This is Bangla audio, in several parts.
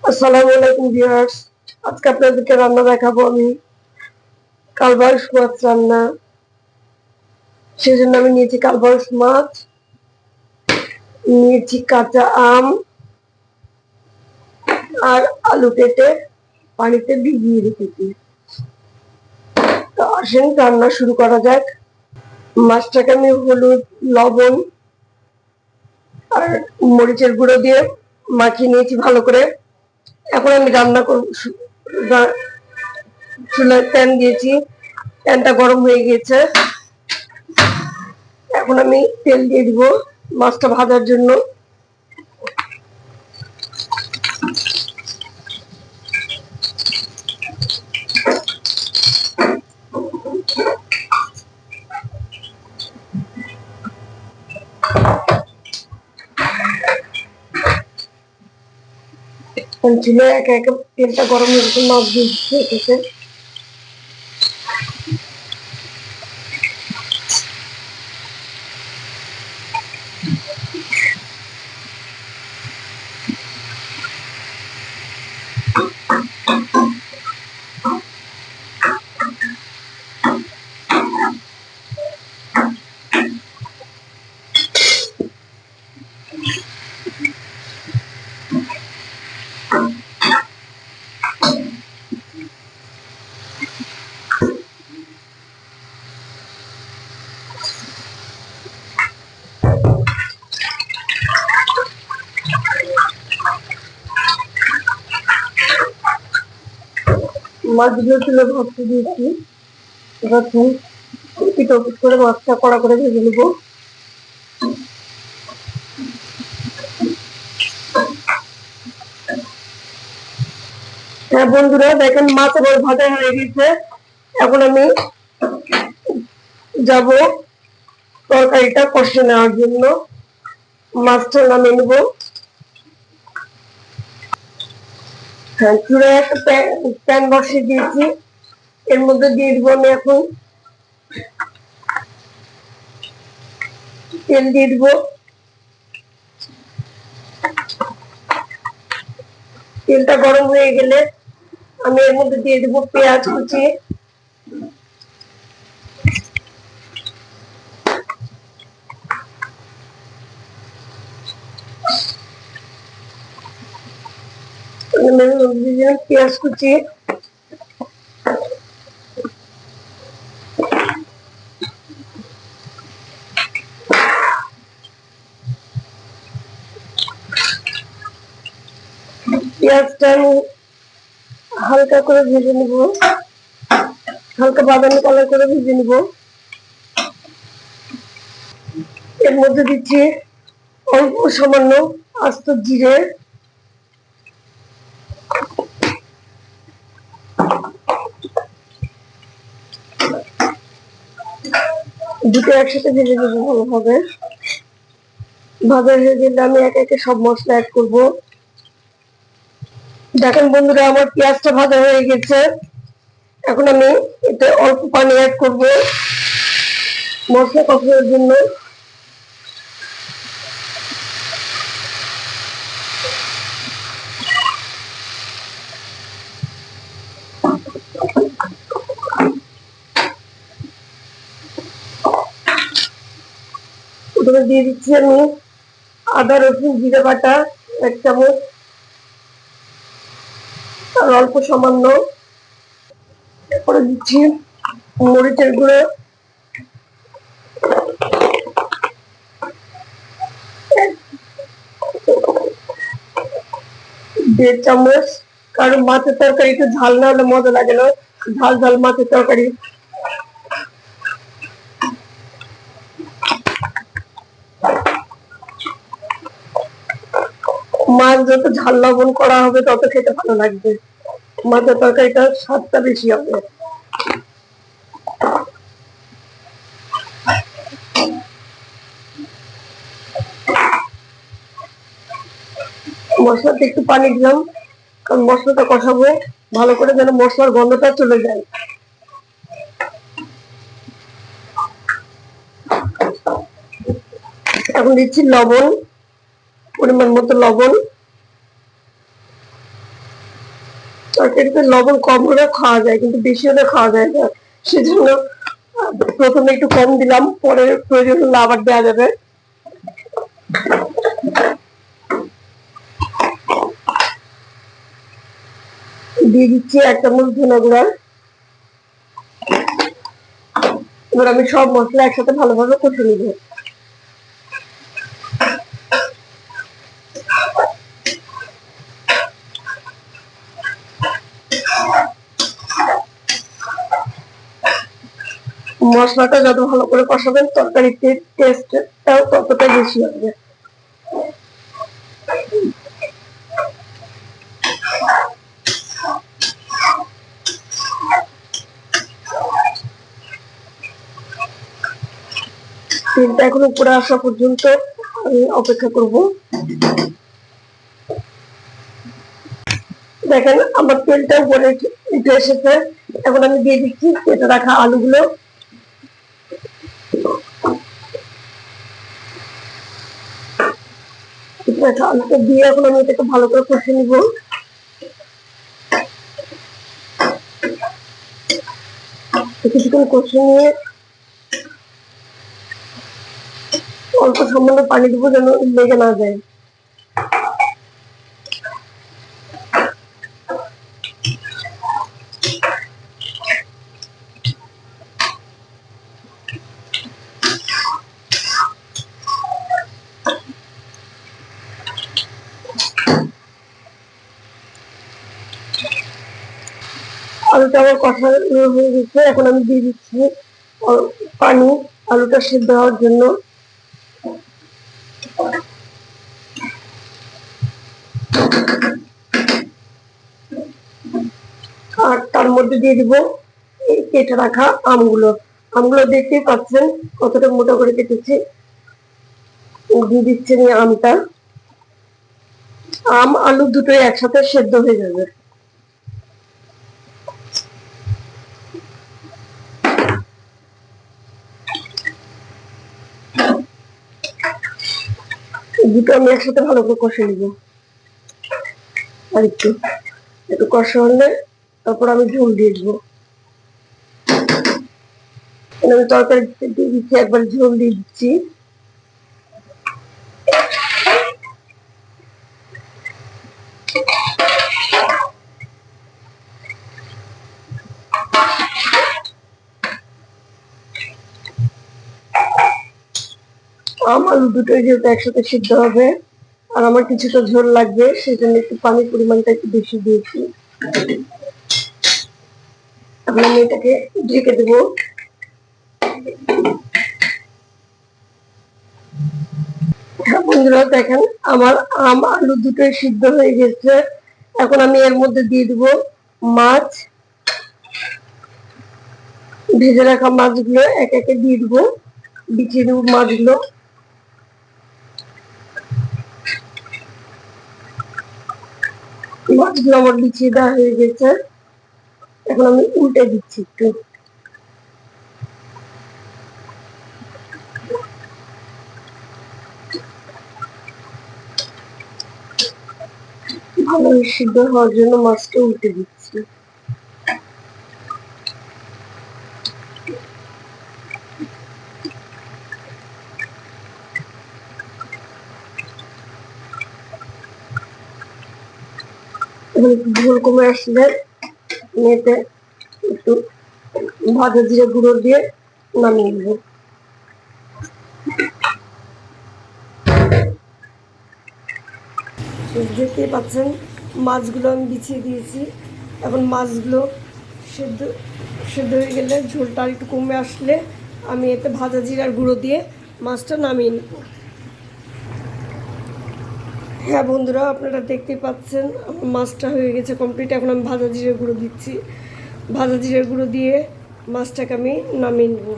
আসসালামু আলাইকুম ভিউয়ার্স, আজকে আপনাদেরকে রান্না দেখাবো আমি কালবাউস মাছ রান্না। সেজন্য আমি নিয়েছি কালবাউস মাছ, নিয়েছি কাঁচা আম আর আলু কেটে পানিতে ভিজিয়ে রেখেছি। তো আসেন রান্না শুরু করা যাক। মাছটাকে আমি হলুদ, লবণ আর মরিচের গুঁড়ো দিয়ে মাখিয়ে নিয়েছি ভালো করে। এখন আমি রান্না করব। চুলায় প্যান দিয়েছি, প্যানটা গরম হয়ে গেছে। এখন আমি তেল দিয়ে দিব মাছটা ভাজার জন্য। চুলায় একে একে তেলটা গরম হয়ে গেছে, মাছ দিয়ে দিচ্ছে। মাছগুলো তুলে ভাজতে দিয়েছি। এবার পিট করে মাছটা কড়া করে ভেজে নেবো। হ্যাঁ বন্ধুরা, দেখেন মাছ আবার ভাজা হয়ে গেছে। এখন আমি যাব তরকারিটা কষে নেওয়ার জন্য। মাছটা নামিয়ে নেব। হ্যাঁ, চুলায় একটা প্যান বসিয়ে দিয়েছি, এর মধ্যে দিয়ে দিব আমি এখন তেল দিয়ে দিব। তেলটা গরম হয়ে গেলে আমি এর মধ্যে দিয়ে দিব পেঁয়াজ কুচি, পেঁয়াজ কুচি, পেঁয়াজটা আমি হালকা করে ভেজে নিব, হালকা বাদামি কালার করে ভেজে নিব। এর মধ্যে দিচ্ছি অল্প সামান্য আস্ত জিরে, দুটো একসাথে ভেজে নেব ভালোভাবে। ভাজা হয়ে গেলে আমি একে একে সব মশলা অ্যাড করব। দেখেন বন্ধুরা, আমার পেঁয়াজটা ভাজা হয়ে গেছে। এখন আমি এতে অল্প পানি অ্যাড করব মশলা কষানোর জন্য। প্রথমে দিয়ে দিচ্ছি আমি আদা রসুন জিরে বাটা 1 চামচ, আর অল্প সামান্য এরপরে দিচ্ছি মরিচের গুঁড়ো 1.5 চামচ। কারণ মাছের তরকারি একটু ঝাল না হলে মজা লাগে না, ঝাল ঝাল মাছের তরকারি। মাছ যত ঝাল লবণ করা হবে তত খেতে ভালো লাগবে, মাছের তরকারিটা স্বাদটা বেশি হবে। মশলাতে একটু পানি দিলাম, কারণ মশলাটা কষাবো ভালো করে যেন মশলার গন্ধটা চলে যায়। এখন দিচ্ছি লবণ, পরিমাণ মতো লবণ। তরকারিতে লবণ কম হলে খাওয়া যায়, কিন্তু বেশি হলে খাওয়া যায় না। সেজন্য প্রথমে একটু কম দিলাম, পরে প্রয়োজন হলে আবার দেওয়া যাবে। দিয়ে দিচ্ছি 1 চামচ ধনে গুঁড়া। এবার আমি সব মশলা একসাথে ভালোভাবে কষে নিব। মশলাটা যত ভালো করে কষাবেন তরকারির টেস্টটাও ততটাই বেশি হবে। তেলটা এখন উপরে আসা পর্যন্ত আমি অপেক্ষা করব। দেখেন আমার তেলটা উপরে উঠে এসেছে। এখন আমি দিয়ে দিচ্ছি কেটে রাখা আলুগুলো। আলুটা দিয়ে এখন আমি এটাকে ভালো করে কষে নিব। কিছুক্ষণ কষে নিয়ে অল্প সামান্য পানি দিব যেন লেগে না যায়। আলুটা আমার কষা হয়ে গেছে। এখন আমি দিয়ে দিচ্ছি পানি আলুটা সিদ্ধ হওয়ার জন্য। আর তার মধ্যে দিয়ে দিব এই কেটে রাখা আমগুলো। আমগুলো দেখতেই পাচ্ছেন কতটা মোটা করে কেটেছি। দিয়ে দিচ্ছি আমি আমটা। আম আলু দুটোই একসাথে সেদ্ধ হয়ে যাবে। দুটো আমি একসাথে ভালো করে কষে নিব। আর একটু একটু কষা হলে তারপর আমি ঝোল দিয়ে দিব। আমি তরকারি দিয়ে দিচ্ছি, একবার ঝোল দিয়ে দিচ্ছি। আম আলু দুটোই যেহেতু একসাথে সিদ্ধ হবে আর আমার কিছুটা ঝোল লাগবে, সেই জন্য একটু পানির পরিমাণটা একটু বেশি দিয়েছি। এখন আমি এটাকে ঢেকে দেবো। বন্ধুরা দেখেন আমার আম আলু দুটোই সিদ্ধ হয়ে গেছে। এখন আমি এর মধ্যে দিয়ে দিব মাছ। ভেজে রাখা মাছগুলো এক একে দিয়ে দিব, বিছিয়ে দেবো মাছগুলো। মাছগুলো আমার বিছিয়ে দেওয়া হয়ে গেছে। এখন আমি উল্টে দিচ্ছি একটু। ভালো সিদ্ধ হওয়ার জন্য মাছটা উল্টে দিচ্ছি। এখন একটু ঝোল কমে আসলে মেয়েতে একটু ভাজা জিরে গুঁড়ো দিয়ে নামিয়ে নেব। দেখতেই পাচ্ছেন মাছগুলো আমি বিছিয়ে দিয়েছি। এখন মাছগুলো সেদ্ধ সেদ্ধ হয়ে গেলে ঝোলটা একটু কমে আসলে আমি এতে ভাজা জিরার গুঁড়ো দিয়ে মাছটা নামিয়ে নেব। হ্যাঁ বন্ধুরা, আপনারা দেখতেই পাচ্ছেন আমার মাছটা হয়ে গেছে কমপ্লিট। এখন আমি ভাজা জিরার গুঁড়ো দিচ্ছি। ভাজা জিরার গুঁড়ো দিয়ে মাছটাকে আমি নামিয়ে নেব।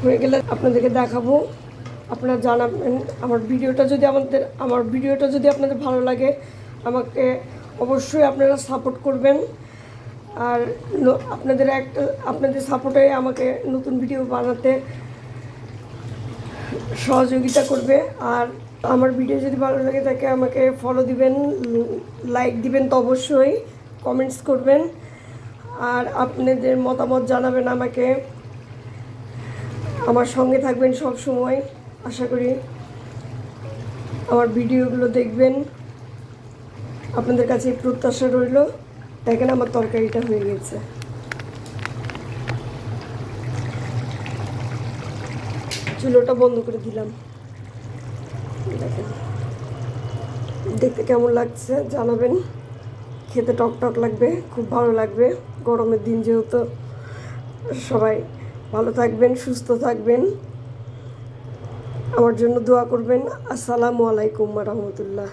হয়ে গেলে আপনাদেরকে দেখাবো। আপনারা জানাবেন আমার ভিডিওটা যদি আপনাদের ভালো লাগে আমাকে অবশ্যই আপনারা সাপোর্ট করবেন। আর আপনাদের সাপোর্টে আমাকে নতুন ভিডিও বানাতে সহযোগিতা করবে। আর আমার ভিডিও যদি ভালো লাগে থাকে আমাকে ফলো দিবেন, লাইক দিবেন তো অবশ্যই, কমেন্টস করবেন আর আপনাদের মতামত জানাবেন আমাকে। আমার সঙ্গে থাকবেন সব সময়। আশা করি আমার ভিডিওগুলো দেখবেন। আপনাদের কাছে প্রত্যাশা রইল। দেখেন আমার তরকারিটা হয়ে গেছে। চুলোটা বন্ধ করে দিলাম। দেখেন দেখতে কেমন লাগছে জানাবেন। খেতে টক টক লাগবে, খুব ভালো লাগবে। গরমের দিন যেহেতু। সবাই ভালো থাকবেন, সুস্থ থাকবেন, আমার জন্য দোয়া করবেন। আসসালামু আলাইকুম ওয়া রাহমাতুল্লাহ।